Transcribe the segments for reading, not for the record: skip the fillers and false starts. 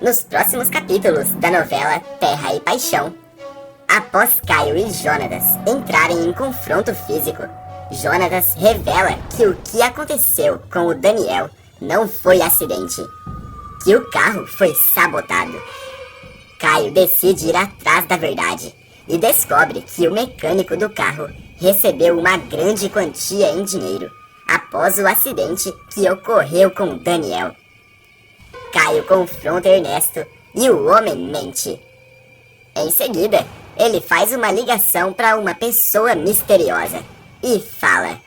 nos próximos capítulos da novela Terra e Paixão. Após Caio e Jonatas entrarem em confronto físico, Jonatas revela que o que aconteceu com o Daniel não foi acidente, que o carro foi sabotado. Caio decide ir atrás da verdade e descobre que o mecânico do carro recebeu uma grande quantia em dinheiro após o acidente que ocorreu com Daniel. Caio confronta Ernesto e o homem mente. Em seguida, ele faz uma ligação para uma pessoa misteriosa e fala: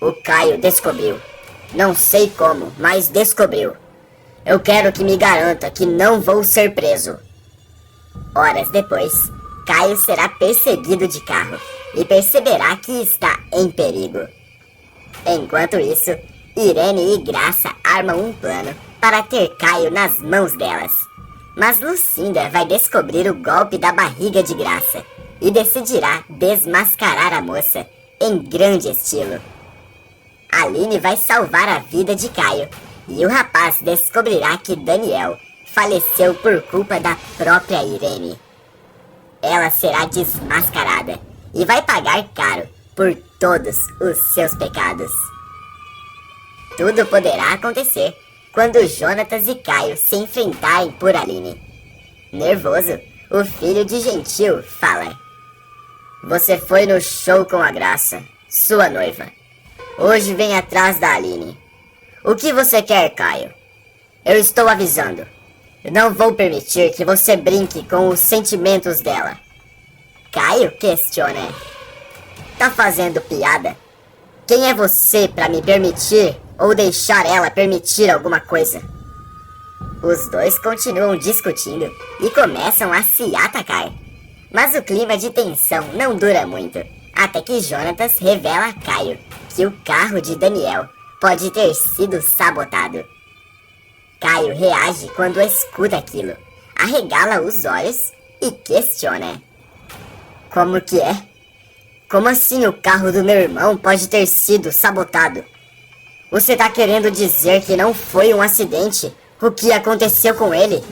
"O Caio descobriu. Não sei como, mas descobriu. Eu quero que me garanta que não vou ser preso." Horas depois, Caio será perseguido de carro e perceberá que está em perigo. Enquanto isso, Irene e Graça armam um plano para ter Caio nas mãos delas. Mas Lucinda vai descobrir o golpe da barriga de Graça e decidirá desmascarar a moça em grande estilo. Aline vai salvar a vida de Caio e o rapaz descobrirá que Daniel faleceu por culpa da própria Irene. Ela será desmascarada e vai pagar caro por todos os seus pecados. Tudo poderá acontecer quando Jonatas e Caio se enfrentarem por Aline. Nervoso, o filho de Gentil fala: "Você foi no show com a Graça, sua noiva. Hoje vem atrás da Aline. O que você quer, Caio? Eu estou avisando. Não vou permitir que você brinque com os sentimentos dela." Caio questiona: "Tá fazendo piada? Quem é você para me permitir ou deixar ela permitir alguma coisa?" Os dois continuam discutindo e começam a se atacar. Mas o clima de tensão não dura muito, até que Jonatas revela a Caio que o carro de Daniel pode ter sido sabotado. Caio reage quando escuta aquilo, arregala os olhos e questiona: "Como que é? Como assim o carro do meu irmão pode ter sido sabotado? Você tá querendo dizer que não foi um acidente o que aconteceu com ele?"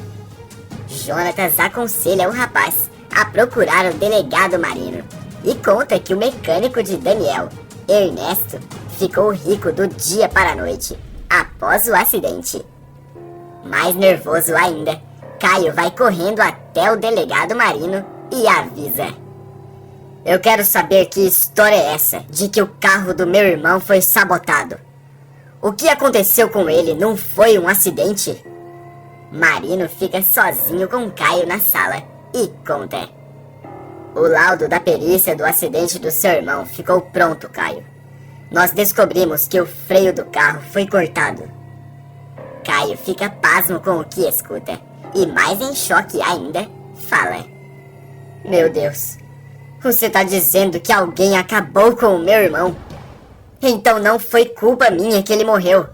Jonatas aconselha o rapaz a procurar o delegado Marino e conta que o mecânico de Daniel, Ernesto, ficou rico do dia para a noite após o acidente. Mais nervoso ainda, Caio vai correndo até o delegado Marino e avisa: "Eu quero saber que história é essa de que o carro do meu irmão foi sabotado. O que aconteceu com ele não foi um acidente?" Marino fica sozinho com Caio na sala e conta: "O laudo da perícia do acidente do seu irmão ficou pronto, Caio. Nós descobrimos que o freio do carro foi cortado." Caio fica pasmo com o que escuta e, mais em choque ainda, fala: "Meu Deus, você tá dizendo que alguém acabou com o meu irmão? Então não foi culpa minha que ele morreu.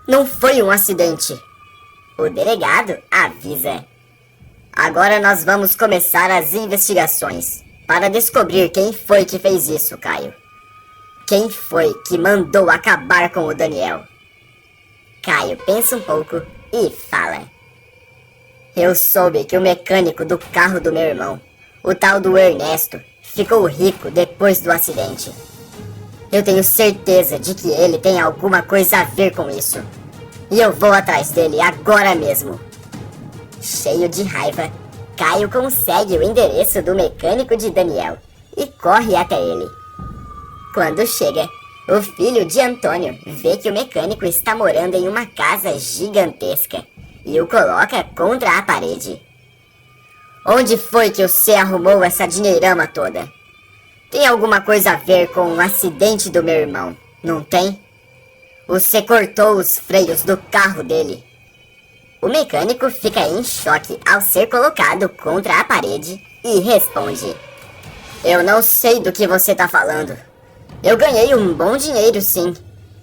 Não foi um acidente." O delegado avisa: "Agora nós vamos começar as investigações para descobrir quem foi que fez isso, Caio. Quem foi que mandou acabar com o Daniel?" Caio pensa um pouco e fala: "Eu soube que o mecânico do carro do meu irmão, o tal do Ernesto, ficou rico depois do acidente. Eu tenho certeza de que ele tem alguma coisa a ver com isso. E eu vou atrás dele agora mesmo." Cheio de raiva, Caio consegue o endereço do mecânico de Daniel e corre até ele. Quando chega, o filho de Antônio vê que o mecânico está morando em uma casa gigantesca e o coloca contra a parede. "Onde foi que você arrumou essa dinheirama toda? Tem alguma coisa a ver com o acidente do meu irmão, não tem? Você cortou os freios do carro dele." O mecânico fica em choque ao ser colocado contra a parede e responde: "Eu não sei do que você tá falando. Eu ganhei um bom dinheiro, sim,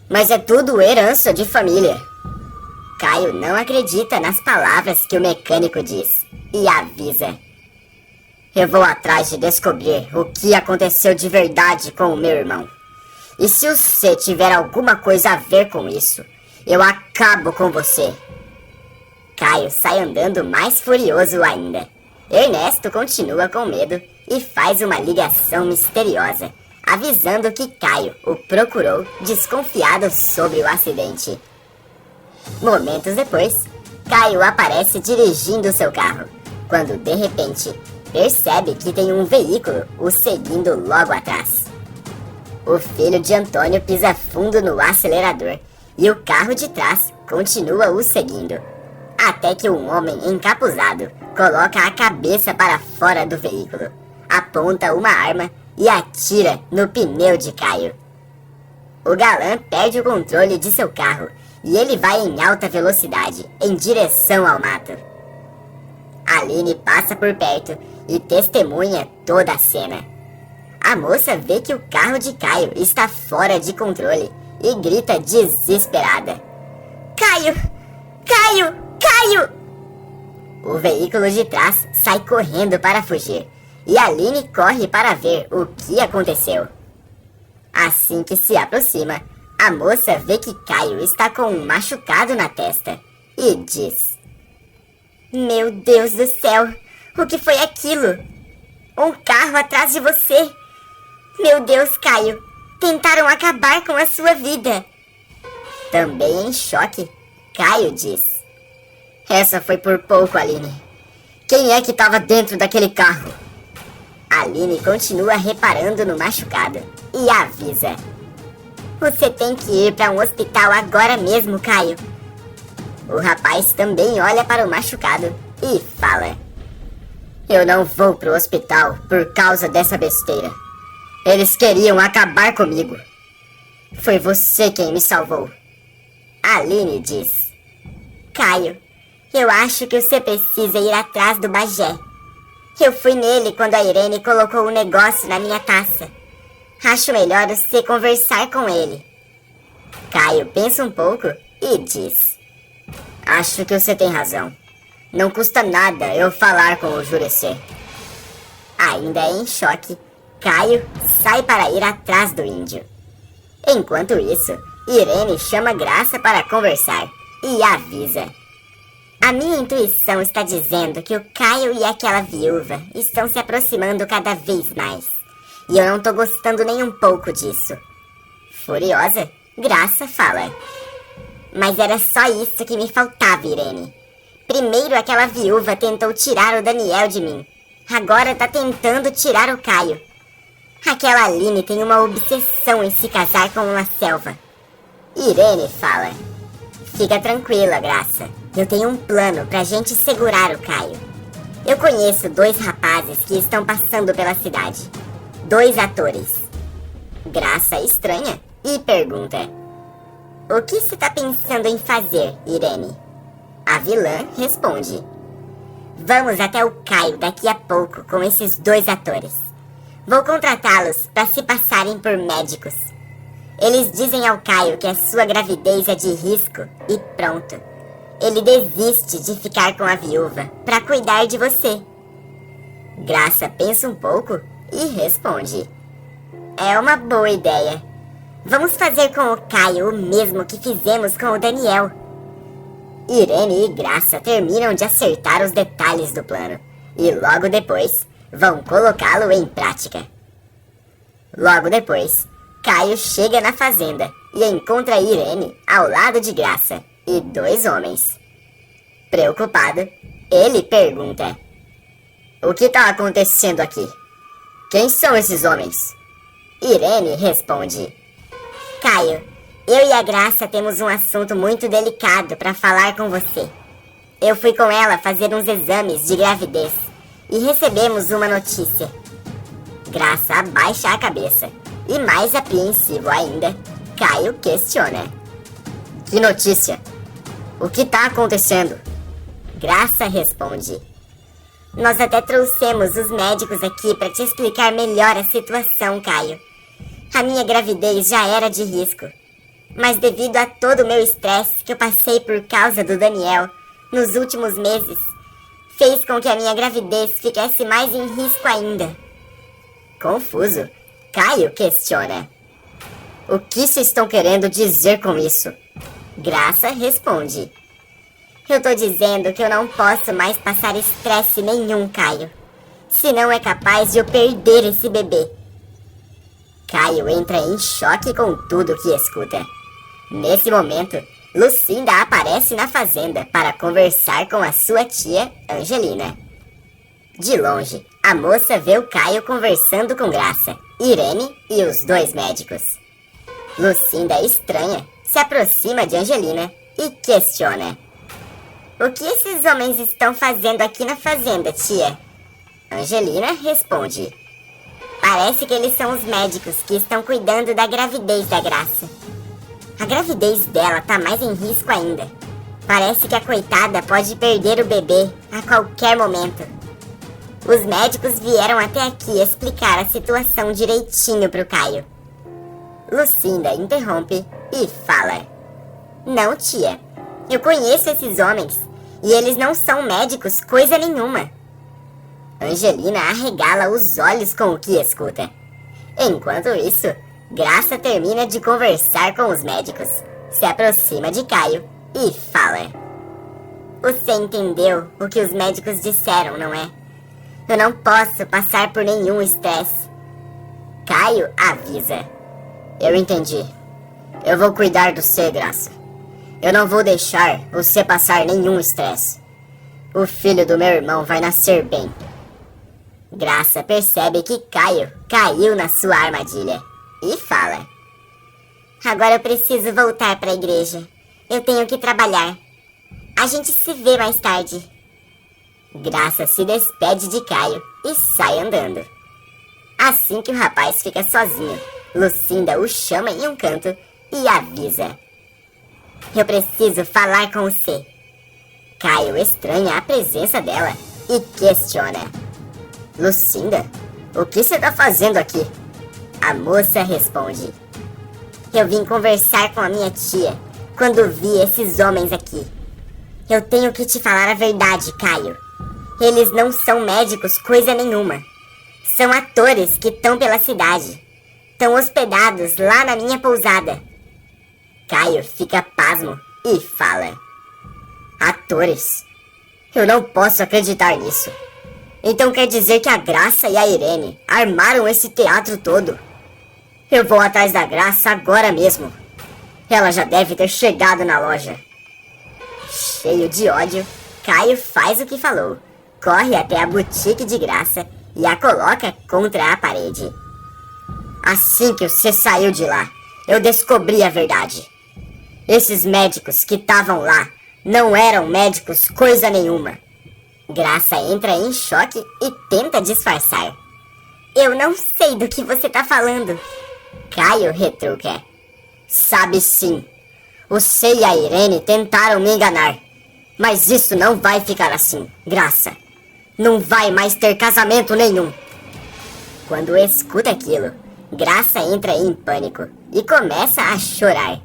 mas é tudo herança de família." Caio não acredita nas palavras que o mecânico diz e avisa: "Eu vou atrás de descobrir o que aconteceu de verdade com o meu irmão. E se você tiver alguma coisa a ver com isso, eu acabo com você." Caio sai andando mais furioso ainda. Ernesto continua com medo e faz uma ligação misteriosa, avisando que Caio o procurou desconfiado sobre o acidente. Momentos depois, Caio aparece dirigindo seu carro, quando de repente percebe que tem um veículo o seguindo logo atrás. O filho de Antônio pisa fundo no acelerador e o carro de trás continua o seguindo, até que um homem encapuzado coloca a cabeça para fora do veículo, aponta uma arma e atira no pneu de Caio. O galã perde o controle de seu carro e ele vai em alta velocidade em direção ao mato. Aline passa por perto e testemunha toda a cena. A moça vê que o carro de Caio está fora de controle e grita desesperada: Caio! Caio! Caio! O veículo de trás sai correndo para fugir e Aline corre para ver o que aconteceu. Assim que se aproxima, a moça vê que Caio está com um machucado na testa e diz: Meu Deus do céu, o que foi aquilo? Um carro atrás de você! Meu Deus, Caio, tentaram acabar com a sua vida. Também em choque, Caio diz: Essa foi por pouco, Aline. Quem é que estava dentro daquele carro? Aline continua reparando no machucado e avisa: Você tem que ir para um hospital agora mesmo, Caio. O rapaz também olha para o machucado e fala: Eu não vou pro hospital por causa dessa besteira. Eles queriam acabar comigo. Foi você quem me salvou. Aline diz: Caio, eu acho que você precisa ir atrás do Bagé. Eu fui nele quando a Irene colocou o negócio na minha taça. Acho melhor você conversar com ele. Caio pensa um pouco e diz: Acho que você tem razão. Não custa nada eu falar com o Jurecê. Ainda em choque, Caio sai para ir atrás do índio. Enquanto isso, Irene chama Graça para conversar e avisa: A minha intuição está dizendo que o Caio e aquela viúva estão se aproximando cada vez mais. E eu não tô gostando nem um pouco disso. Furiosa, Graça fala: Mas era só isso que me faltava, Irene. Primeiro aquela viúva tentou tirar o Daniel de mim. Agora tá tentando tirar o Caio. Aquela Aline tem uma obsessão em se casar com uma selva. Irene fala: Fica tranquila, Graça. Eu tenho um plano pra gente segurar o Caio. Eu conheço 2 rapazes que estão passando pela cidade. 2 atores. Graça estranha e pergunta: O que você tá pensando em fazer, Irene? A vilã responde: Vamos até o Caio daqui a pouco com esses 2 atores. Vou contratá-los para se passarem por médicos. Eles dizem ao Caio que a sua gravidez é de risco e pronto. Ele desiste de ficar com a viúva para cuidar de você. Graça pensa um pouco e responde: É uma boa ideia. Vamos fazer com o Caio o mesmo que fizemos com o Daniel. Irene e Graça terminam de acertar os detalhes do plano e logo depois vão colocá-lo em prática. Logo depois, Caio chega na fazenda e encontra Irene ao lado de Graça e 2 homens. Preocupado, ele pergunta: O que está acontecendo aqui? Quem são esses homens? Irene responde: Caio, eu e a Graça temos um assunto muito delicado para falar com você. Eu fui com ela fazer uns exames de gravidez e recebemos uma notícia. Graça abaixa a cabeça e, mais apreensivo ainda, Caio questiona: Que notícia? O que está acontecendo? Graça responde: Nós até trouxemos os médicos aqui para te explicar melhor a situação, Caio. A minha gravidez já era de risco, mas devido a todo o meu estresse que eu passei por causa do Daniel nos últimos meses, fez com que a minha gravidez ficasse mais em risco ainda. Confuso, Caio questiona: O que vocês estão querendo dizer com isso? Graça responde: Eu tô dizendo que eu não posso mais passar estresse nenhum, Caio. Senão é capaz de eu perder esse bebê. Caio entra em choque com tudo que escuta. Nesse momento, Lucinda aparece na fazenda para conversar com a sua tia, Angelina. De longe, a moça vê o Caio conversando com Graça, Irene e os dois médicos. Lucinda, estranha, se aproxima de Angelina e questiona. O que esses homens estão fazendo aqui na fazenda, tia? Angelina responde. Parece que eles são os médicos que estão cuidando da gravidez da Graça. A gravidez dela tá mais em risco ainda. Parece que a coitada pode perder o bebê a qualquer momento. Os médicos vieram até aqui explicar a situação direitinho pro Caio. Lucinda interrompe e fala. Não, tia. Eu conheço esses homens e eles não são médicos coisa nenhuma. Angelina arregala os olhos com o que escuta. Enquanto isso, Graça termina de conversar com os médicos, se aproxima de Caio e fala. Você entendeu o que os médicos disseram, não é? Eu não posso passar por nenhum estresse. Caio avisa. Eu entendi. Eu vou cuidar do você, Graça. Eu não vou deixar você passar nenhum estresse. O filho do meu irmão vai nascer bem. Graça percebe que Caio caiu na sua armadilha e fala. Agora eu preciso voltar para a igreja. Eu tenho que trabalhar. A gente se vê mais tarde. Graça se despede de Caio e sai andando. Assim que o rapaz fica sozinho, Lucinda o chama em um canto e avisa. Eu preciso falar com você. Caio estranha a presença dela e questiona. Lucinda, o que você tá fazendo aqui? A moça responde. Eu vim conversar com a minha tia quando vi esses homens aqui. Eu tenho que te falar a verdade, Caio. Eles não são médicos coisa nenhuma. São atores que estão pela cidade. Estão hospedados lá na minha pousada. Caio fica pasmo e fala. Atores? Eu não posso acreditar nisso. Então quer dizer que a Graça e a Irene armaram esse teatro todo? Eu vou atrás da Graça agora mesmo. Ela já deve ter chegado na loja. Cheio de ódio, Caio faz o que falou. Corre até a boutique de Graça e a coloca contra a parede. Assim que você saiu de lá, eu descobri a verdade. Esses médicos que estavam lá não eram médicos coisa nenhuma. Graça entra em choque e tenta disfarçar. Eu não sei do que você tá falando. Caio retruca. Sabe sim. Você e a Irene tentaram me enganar. Mas isso não vai ficar assim, Graça. Não vai mais ter casamento nenhum. Quando escuta aquilo, Graça entra em pânico e começa a chorar.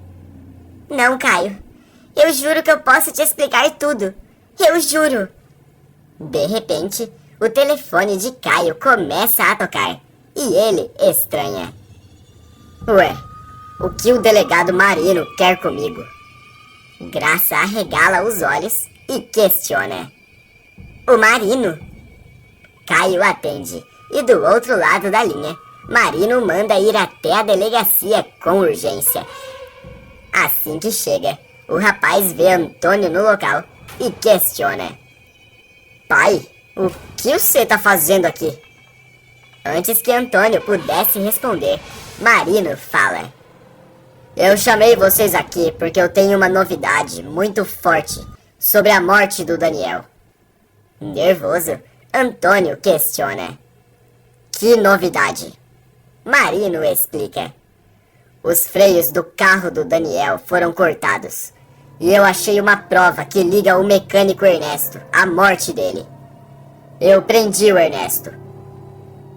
Não, Caio. Eu juro que eu posso te explicar tudo. Eu juro. De repente, o telefone de Caio começa a tocar e ele estranha. Ué, o que o delegado Marino quer comigo? Graça arregala os olhos e questiona. O Marino? Caio atende e do outro lado da linha, Marino manda ir até a delegacia com urgência. Assim que chega, o rapaz vê Antônio no local e questiona. Pai, o que você tá fazendo aqui? Antes que Antônio pudesse responder, Marino fala. Eu chamei vocês aqui porque eu tenho uma novidade muito forte sobre a morte do Daniel. Nervoso, Antônio questiona. Que novidade? Marino explica. Os freios do carro do Daniel foram cortados. E eu achei uma prova que liga o mecânico Ernesto à morte dele. Eu prendi o Ernesto.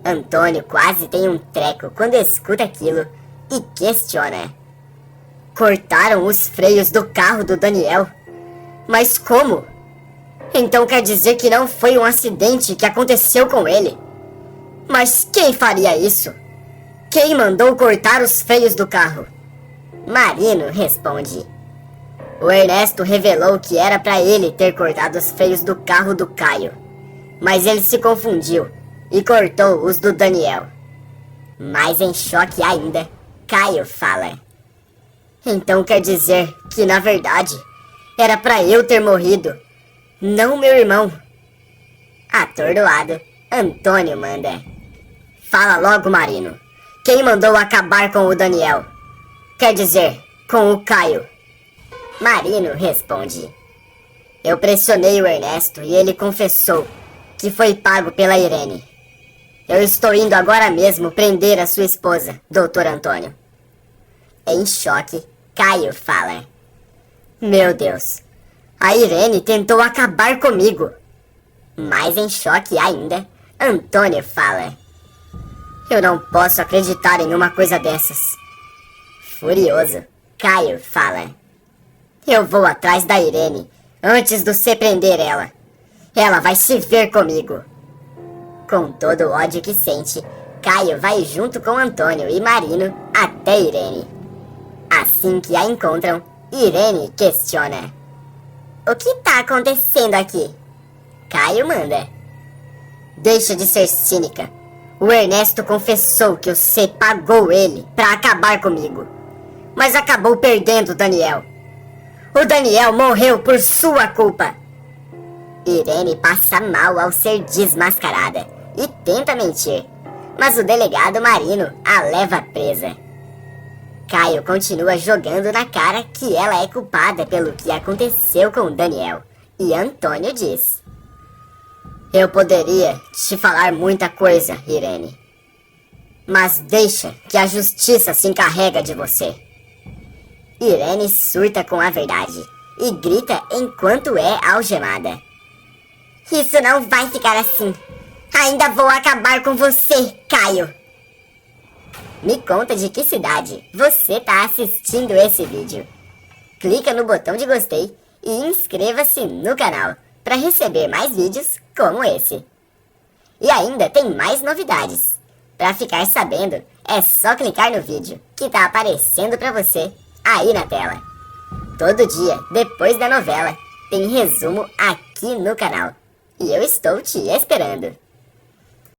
Antônio quase tem um treco quando escuta aquilo e questiona. Cortaram os freios do carro do Daniel? Mas como? Então quer dizer que não foi um acidente que aconteceu com ele? Mas quem faria isso? Quem mandou cortar os freios do carro? Marino responde. O Ernesto revelou que era pra ele ter cortado os freios do carro do Caio, mas ele se confundiu e cortou os do Daniel. Mais em choque ainda, Caio fala: então quer dizer que, na verdade, era pra eu ter morrido, não meu irmão. Atordoado, Antônio manda: fala logo, Marino. Quem mandou acabar com o Daniel? Quer dizer, com o Caio. Marino responde: eu pressionei o Ernesto e ele confessou que foi pago pela Irene. Eu estou indo agora mesmo prender a sua esposa, Dr. Antônio. Em choque, Caio fala: meu Deus, a Irene tentou acabar comigo. Mais em choque ainda, Antônio fala: eu não posso acreditar em uma coisa dessas. Furioso, Caio fala: eu vou atrás da Irene antes de você prender ela. Ela vai se ver comigo. Com todo o ódio que sente, Caio vai junto com Antônio e Marino até Irene. Assim que a encontram, Irene questiona: o que tá acontecendo aqui? Caio manda: deixa de ser cínica. O Ernesto confessou que você pagou ele pra acabar comigo, mas acabou perdendo o Daniel. O Daniel morreu por sua culpa. Irene passa mal ao ser desmascarada e tenta mentir, mas o delegado Marino a leva presa. Caio continua jogando na cara que ela é culpada pelo que aconteceu com o Daniel, e Antônio diz: eu poderia te falar muita coisa, Irene, mas deixa que a justiça se encarrega de você. Irene surta com a verdade e grita enquanto é algemada: isso não vai ficar assim. Ainda vou acabar com você, Caio. Me conta de que cidade você tá assistindo esse vídeo. Clica no botão de gostei e inscreva-se no canal para receber mais vídeos como esse. E ainda tem mais novidades. Para ficar sabendo, é só clicar no vídeo que tá aparecendo para você aí na tela. Todo dia, depois da novela, tem resumo aqui no canal. E eu estou te esperando.